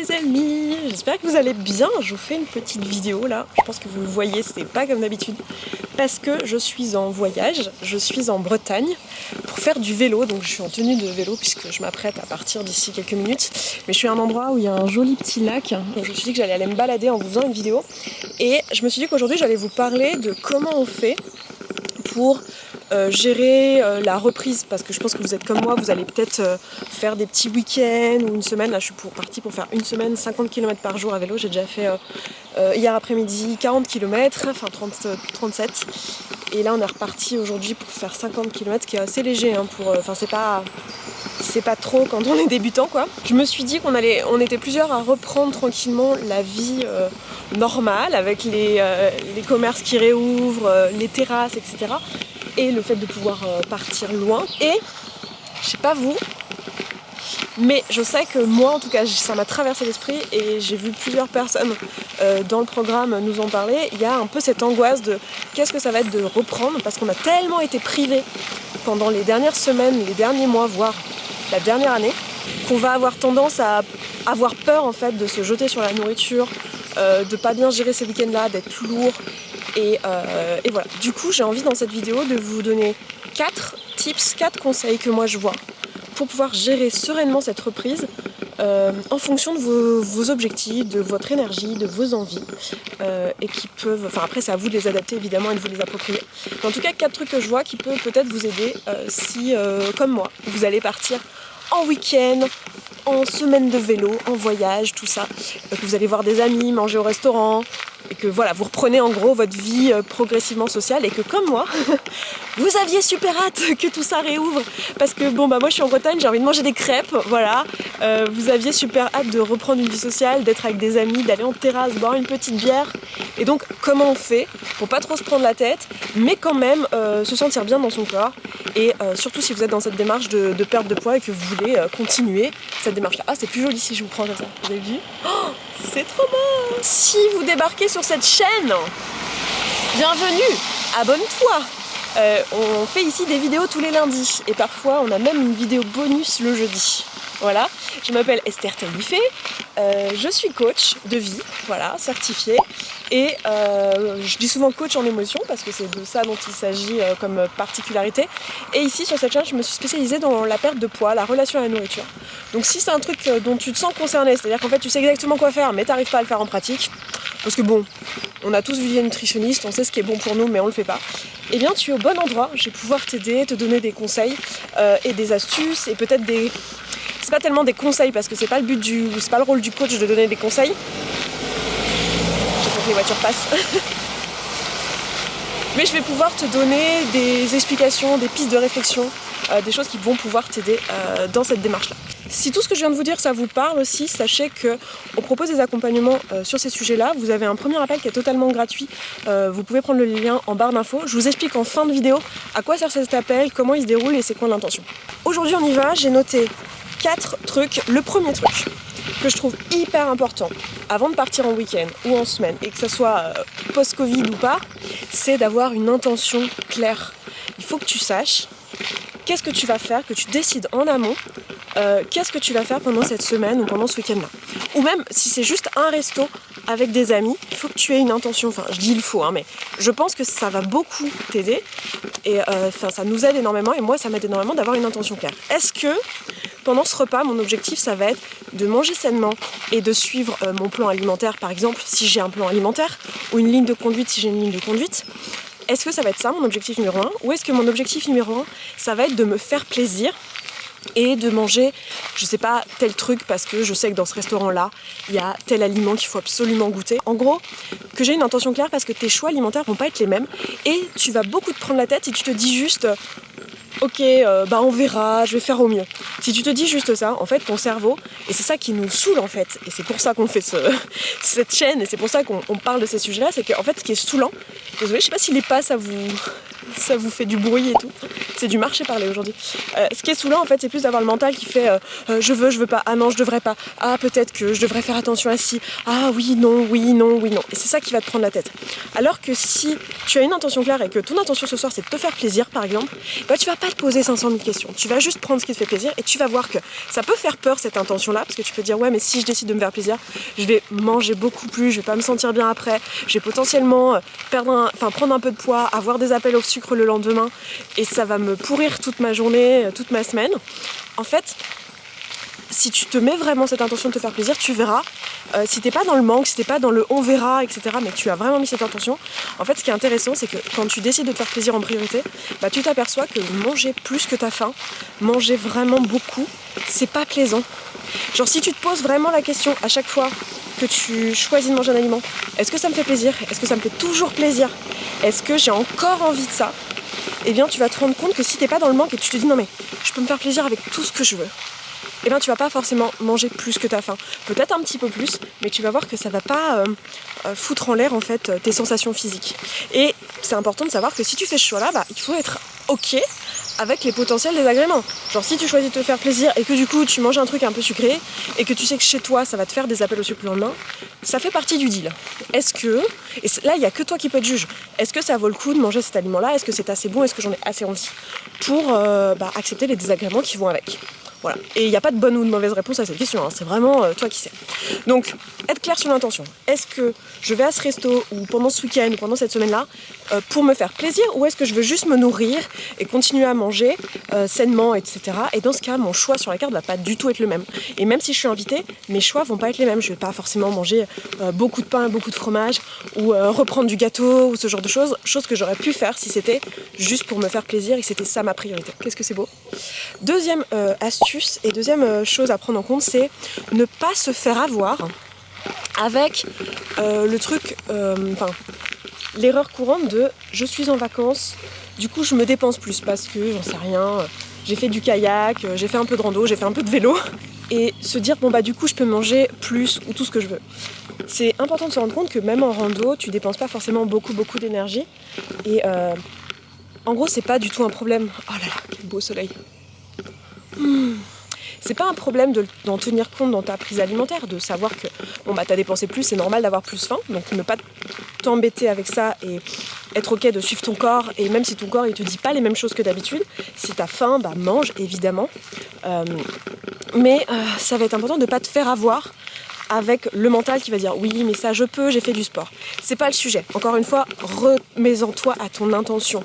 les amis, j'espère que vous allez bien. Je vous fais une petite vidéo là, je pense que vous le voyez, c'est pas comme d'habitude parce que je suis en voyage, je suis en Bretagne pour faire du vélo, donc je suis en tenue de vélo puisque je m'apprête à partir d'ici quelques minutes, mais je suis à un endroit où il y a un joli petit lac, donc je me suis dit que j'allais aller me balader en vous faisant une vidéo et je me suis dit qu'aujourd'hui j'allais vous parler de comment on fait pour gérer la reprise, parce que je pense que vous êtes comme moi, vous allez peut-être faire des petits week-ends ou une semaine. Là je suis partie pour faire une semaine 50 km par jour à vélo. J'ai déjà fait hier après-midi 40 km, enfin 37, et là on est reparti aujourd'hui pour faire 50 km, ce qui est assez léger hein, enfin c'est pas trop quand on est débutant quoi. Je me suis dit on était plusieurs à reprendre tranquillement la vie normale avec les commerces qui réouvrent, les terrasses, etc. Et le fait de pouvoir partir loin. Et je sais pas vous, mais je sais que moi en tout cas ça m'a traversé l'esprit et j'ai vu plusieurs personnes dans le programme nous en parler. Il y a un peu cette angoisse de qu'est-ce que ça va être de reprendre, parce qu'on a tellement été privés pendant les dernières semaines, les derniers mois, voire la dernière année, qu'on va avoir tendance à avoir peur en fait de se jeter sur la nourriture, de pas bien gérer ces week-ends là, d'être lourd. Et voilà, du coup j'ai envie dans cette vidéo de vous donner 4 tips, 4 conseils que moi je vois pour pouvoir gérer sereinement cette reprise en fonction de vos objectifs, de votre énergie, de vos envies et qui peuvent, enfin après c'est à vous de les adapter évidemment et de vous les approprier. Mais en tout cas 4 trucs que je vois qui peuvent peut-être vous aider si comme moi vous allez partir en week-end, en semaine de vélo, en voyage, tout ça, que vous allez voir des amis, manger au restaurant, et que voilà, vous reprenez en gros votre vie progressivement sociale, et que comme moi, vous aviez super hâte que tout ça réouvre, parce que bon bah moi je suis en Bretagne, j'ai envie de manger des crêpes, voilà, vous aviez super hâte de reprendre une vie sociale, d'être avec des amis, d'aller en terrasse, boire une petite bière, et donc comment on fait pour pas trop se prendre la tête, mais quand même se sentir bien dans son corps, et surtout si vous êtes dans cette démarche de perte de poids et que vous voulez continuer cette démarche là. Ah c'est plus joli si je vous prends comme ça, vous avez vu? Oh, c'est trop beau! Si vous débarquez sur cette chaîne, bienvenue, abonne-toi. On fait ici des vidéos tous les lundis et parfois on a même une vidéo bonus le jeudi. Voilà, je m'appelle Esther Taillifé, je suis coach de vie, voilà, certifiée, et je dis souvent coach en émotion parce que c'est de ça dont il s'agit comme particularité. Et ici sur cette chaîne, je me suis spécialisée dans la perte de poids, la relation à la nourriture. Donc si c'est un truc dont tu te sens concerné, c'est-à-dire qu'en fait tu sais exactement quoi faire mais t'arrives pas à le faire en pratique, parce que bon, on a tous vu des nutritionnistes, on sait ce qui est bon pour nous mais on le fait pas, eh bien tu es au bon endroit, je vais pouvoir t'aider, te donner des conseils et des astuces et peut-être des... C'est pas tellement des conseils parce que c'est pas le rôle du coach de donner des conseils. J'attends que les voitures passent. Mais je vais pouvoir te donner des explications, des pistes de réflexion, des choses qui vont pouvoir t'aider dans cette démarche-là. Si tout ce que je viens de vous dire ça vous parle aussi, sachez qu'on propose des accompagnements sur ces sujets-là. Vous avez un premier appel qui est totalement gratuit. Vous pouvez prendre le lien en barre d'infos. Je vous explique en fin de vidéo à quoi sert cet appel, comment il se déroule et c'est quoi l'intention. Aujourd'hui on y va, j'ai noté 4 trucs. Le premier truc que je trouve hyper important avant de partir en week-end ou en semaine, et que ça soit post-Covid ou pas, c'est d'avoir une intention claire. Il faut que tu saches qu'est-ce que tu vas faire, que tu décides en amont qu'est-ce que tu vas faire pendant cette semaine ou pendant ce week-end-là. Ou même si c'est juste un resto avec des amis, il faut que tu aies une intention. Enfin, je dis il faut, hein, mais je pense que ça va beaucoup t'aider. Et ça nous aide énormément. Et moi, ça m'aide énormément d'avoir une intention claire. Est-ce que pendant ce repas, mon objectif, ça va être de manger sainement et de suivre mon plan alimentaire, par exemple, si j'ai un plan alimentaire, ou une ligne de conduite, si j'ai une ligne de conduite. Est-ce que ça va être ça, mon objectif numéro 1? Ou est-ce que mon objectif numéro 1, ça va être de me faire plaisir et de manger, je sais pas, tel truc parce que je sais que dans ce restaurant-là, il y a tel aliment qu'il faut absolument goûter. En gros, que j'ai une intention claire parce que tes choix alimentaires vont pas être les mêmes et tu vas beaucoup te prendre la tête et tu te dis juste ok, bah on verra, je vais faire au mieux. Si tu te dis juste ça, en fait, ton cerveau, et c'est ça qui nous saoule en fait, et c'est pour ça qu'on fait cette chaîne, et c'est pour ça qu'on parle de ces sujets-là, c'est qu'en fait, ce qui est saoulant, désolé, je sais pas si les pas ça vous ça vous fait du bruit et tout. C'est du marché parler aujourd'hui. Ce qui est saoulant en fait, c'est plus d'avoir le mental qui fait je veux pas, ah non je devrais pas, ah peut-être que je devrais faire attention à ci, ah oui non, oui non, oui non. Et c'est ça qui va te prendre la tête. Alors que si tu as une intention claire et que ton intention ce soir c'est de te faire plaisir par exemple, bah, tu vas pas te poser 500 000 questions. Tu vas juste prendre ce qui te fait plaisir et tu vas voir que ça peut faire peur cette intention là, parce que tu peux dire ouais mais si je décide de me faire plaisir, je vais manger beaucoup plus, je vais pas me sentir bien après, je vais potentiellement prendre un peu de poids, avoir des appels au sucre le lendemain et ça va me pourrir toute ma journée, toute ma semaine. En fait, si tu te mets vraiment cette intention de te faire plaisir, tu verras, si t'es pas dans le manque, si t'es pas dans le on verra, etc., mais tu as vraiment mis cette intention, en fait ce qui est intéressant c'est que quand tu décides de te faire plaisir en priorité, bah, tu t'aperçois que manger plus que ta faim, manger vraiment beaucoup, c'est pas plaisant. Genre si tu te poses vraiment la question à chaque fois que tu choisis de manger un aliment, est-ce que ça me fait plaisir? Est-ce que ça me fait toujours plaisir? Est-ce que j'ai encore envie de ça? Eh bien tu vas te rendre compte que si t'es pas dans le manque et que tu te dis non mais je peux me faire plaisir avec tout ce que je veux, eh bien tu vas pas forcément manger plus que ta faim. Peut-être un petit peu plus, mais tu vas voir que ça va pas foutre en l'air en fait tes sensations physiques. Et c'est important de savoir que si tu fais ce choix-là, bah, il faut être ok avec les potentiels désagréments. Genre si tu choisis de te faire plaisir et que du coup tu manges un truc un peu sucré et que tu sais que chez toi ça va te faire des appels au sucre le lendemain, ça fait partie du deal. Est-ce que, et là il n'y a que toi qui peux te juger, est-ce que ça vaut le coup de manger cet aliment-là? Est-ce que c'est assez bon? Est-ce que j'en ai assez envie pour accepter les désagréments qui vont avec? Voilà. Et il n'y a pas de bonne ou de mauvaise réponse à cette question, hein. C'est vraiment toi qui sais. Donc, être clair sur l'intention. Est-ce que je vais à ce resto ou pendant ce week-end ou pendant cette semaine-là pour me faire plaisir, ou est-ce que je veux juste me nourrir et continuer à manger sainement, etc. Et dans ce cas, mon choix sur la carte ne va pas du tout être le même. Et même si je suis invitée, mes choix vont pas être les mêmes. Je vais pas forcément manger beaucoup de pain, beaucoup de fromage, ou reprendre du gâteau, ou ce genre de choses. Chose que j'aurais pu faire si c'était juste pour me faire plaisir et que c'était ça ma priorité. Qu'est-ce que c'est beau? Deuxième astuce et deuxième chose à prendre en compte, c'est ne pas se faire avoir avec le truc, l'erreur courante de je suis en vacances, du coup je me dépense plus parce que j'en sais rien, j'ai fait du kayak, j'ai fait un peu de rando, j'ai fait un peu de vélo, et se dire bon bah du coup je peux manger plus ou tout ce que je veux. C'est important de se rendre compte que même en rando, tu dépenses pas forcément beaucoup d'énergie, et en gros c'est pas du tout un problème. Oh là là, quel beau soleil. C'est pas un problème d'en tenir compte dans ta prise alimentaire, de savoir que bon bah t'as dépensé plus, c'est normal d'avoir plus faim, donc ne pas t'embêter avec ça et être ok de suivre ton corps, et même si ton corps il te dit pas les mêmes choses que d'habitude, si t'as faim, bah mange évidemment, mais ça va être important de pas te faire avoir avec le mental qui va dire oui mais ça je peux, j'ai fait du sport. C'est pas le sujet. Encore une fois, remets-en toi à ton intention.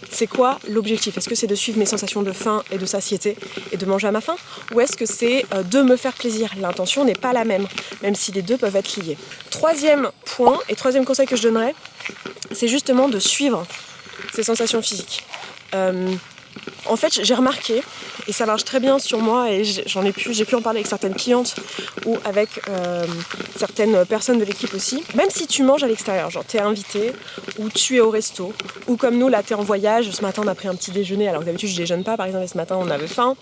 C'est quoi l'objectif? Est-ce que c'est de suivre mes sensations de faim et de satiété et de manger à ma faim? Ou est-ce que c'est de me faire plaisir? L'intention n'est pas la même si les deux peuvent être liés. Troisième point et troisième conseil que je donnerais, c'est justement de suivre ces sensations physiques. En fait, j'ai remarqué, et ça marche très bien sur moi, et j'ai pu en parler avec certaines clientes ou avec certaines personnes de l'équipe aussi. Même si tu manges à l'extérieur, genre t'es invité, ou tu es au resto, ou comme nous, là t'es en voyage, ce matin on a pris un petit déjeuner, alors que d'habitude je déjeune pas, par exemple, et ce matin on avait faim.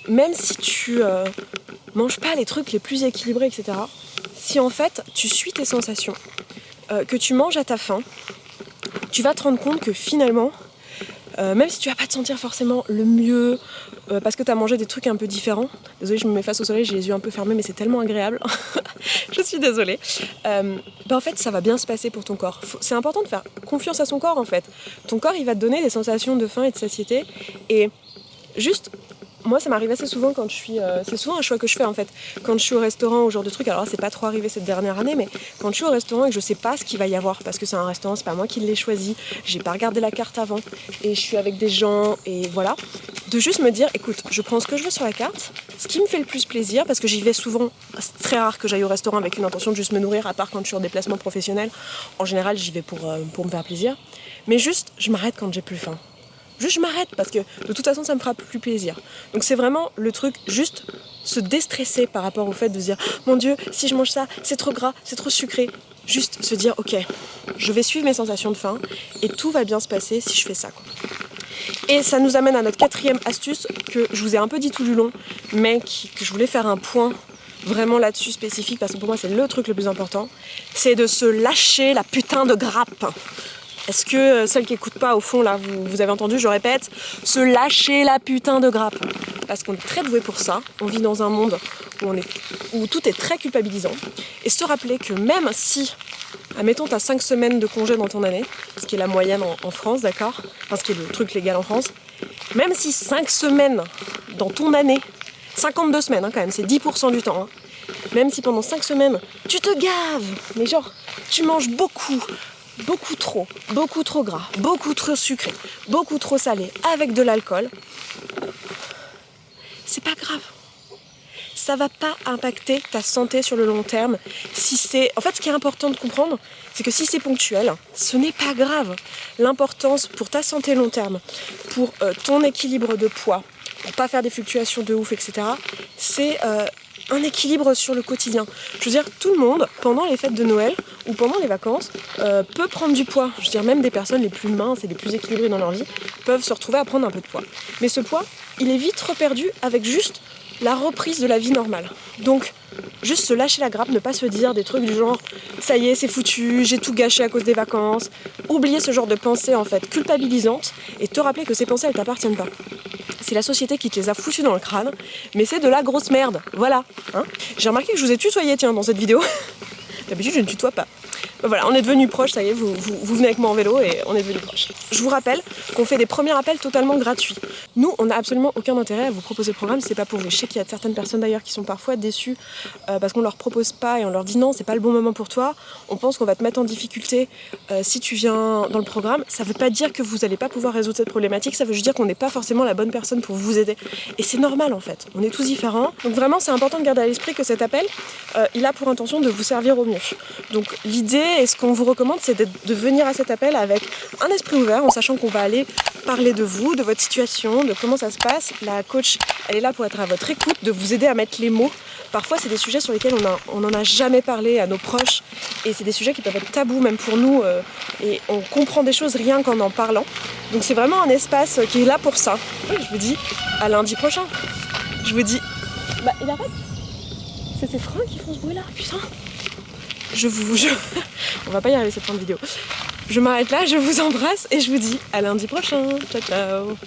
Même si tu manges pas les trucs les plus équilibrés, etc., si en fait tu suis tes sensations, que tu manges à ta faim, tu vas te rendre compte que finalement, même si tu vas pas te sentir forcément le mieux parce que tu as mangé des trucs un peu différents. Désolée, je me mets face au soleil, j'ai les yeux un peu fermés, mais c'est tellement agréable. Je suis désolée. En fait, ça va bien se passer pour ton corps. C'est important de faire confiance à son corps en fait. Ton corps, il va te donner des sensations de faim et de satiété. Et juste, moi, ça m'arrive assez souvent quand je suis... c'est souvent un choix que je fais en fait. Quand je suis au restaurant ou ce genre de truc, alors là, c'est pas trop arrivé cette dernière année, mais quand je suis au restaurant et que je sais pas ce qu'il va y avoir, parce que c'est un restaurant, c'est pas moi qui l'ai choisi, j'ai pas regardé la carte avant, et je suis avec des gens, et voilà, de juste me dire, écoute, je prends ce que je veux sur la carte, ce qui me fait le plus plaisir, parce que j'y vais souvent, c'est très rare que j'aille au restaurant avec une intention de juste me nourrir, à part quand je suis en déplacement professionnel. En général, j'y vais pour me faire plaisir, mais juste, je m'arrête quand j'ai plus faim. Juste je m'arrête parce que de toute façon ça me fera plus plaisir. Donc c'est vraiment le truc, juste se déstresser par rapport au fait de se dire mon Dieu, si je mange ça, c'est trop gras, c'est trop sucré. Juste se dire ok, je vais suivre mes sensations de faim et tout va bien se passer si je fais ça, quoi. Et ça nous amène à notre quatrième astuce que je vous ai un peu dit tout du long, mais que je voulais faire un point vraiment là-dessus spécifique parce que pour moi c'est le truc le plus important, c'est de se lâcher la putain de grappe. Est-ce que celles qui n'écoutent pas, au fond, là, vous avez entendu, je répète, se lâcher la putain de grappe. Parce qu'on est très doué pour ça. On vit dans un monde où tout est très culpabilisant. Et se rappeler que même si, admettons, tu as 5 semaines de congé dans ton année, ce qui est la moyenne en France, d'accord, enfin, ce qui est le truc légal en France, même si 5 semaines dans ton année, 52 semaines quand même, c'est 10% du temps, même si pendant 5 semaines, tu te gaves, mais genre, tu manges beaucoup trop gras, beaucoup trop sucré, beaucoup trop salé, avec de l'alcool, c'est pas grave. Ça va pas impacter ta santé sur le long terme. En fait, ce qui est important de comprendre, c'est que si c'est ponctuel, ce n'est pas grave. L'importance pour ta santé long terme, pour ton équilibre de poids, pour pas faire des fluctuations de ouf, etc., c'est un équilibre sur le quotidien. Je veux dire, tout le monde, pendant les fêtes de Noël ou pendant les vacances, peut prendre du poids. Je veux dire, même des personnes les plus minces et les plus équilibrées dans leur vie peuvent se retrouver à prendre un peu de poids. Mais ce poids, il est vite reperdu avec juste la reprise de la vie normale. Donc, juste se lâcher la grappe, ne pas se dire des trucs du genre « ça y est, c'est foutu, j'ai tout gâché à cause des vacances ». Oublier ce genre de pensées en fait culpabilisantes et te rappeler que ces pensées, elles t'appartiennent pas. C'est la société qui te les a foutues dans le crâne, mais c'est de la grosse merde, voilà. Hein, j'ai remarqué que je vous ai tutoyé, tiens, dans cette vidéo. D'habitude, je ne tutoie pas. Voilà, on est devenus proches, ça y est, vous venez avec moi en vélo et on est devenus proches. Je vous rappelle qu'on fait des premiers appels totalement gratuits. Nous, on n'a absolument aucun intérêt à vous proposer le programme, c'est pas pour vous. Je sais qu'il y a certaines personnes d'ailleurs qui sont parfois déçues parce qu'on leur propose pas et on leur dit non, c'est pas le bon moment pour toi. On pense qu'on va te mettre en difficulté si tu viens dans le programme. Ça veut pas dire que vous allez pas pouvoir résoudre cette problématique, ça veut juste dire qu'on n'est pas forcément la bonne personne pour vous aider. Et c'est normal en fait, on est tous différents. Donc vraiment, c'est important de garder à l'esprit que cet appel, il a pour intention de vous servir au mieux. Donc l'idée et ce qu'on vous recommande, c'est de venir à cet appel avec un esprit ouvert, en sachant qu'on va aller parler de vous, de votre situation, de comment ça se passe. La coach, elle est là pour être à votre écoute, de vous aider à mettre les mots. Parfois, c'est des sujets sur lesquels on n'en a jamais parlé à nos proches, et c'est des sujets qui peuvent être tabous même pour nous, et on comprend des choses rien qu'en en parlant. Donc c'est vraiment un espace qui est là pour ça. Et je vous dis à lundi prochain. Je vous dis... Bah, il arrête. C'est ces freins qui font ce bruit-là, putain. On va pas y arriver cette fin de vidéo. Je m'arrête là, je vous embrasse et je vous dis à lundi prochain. Ciao ciao.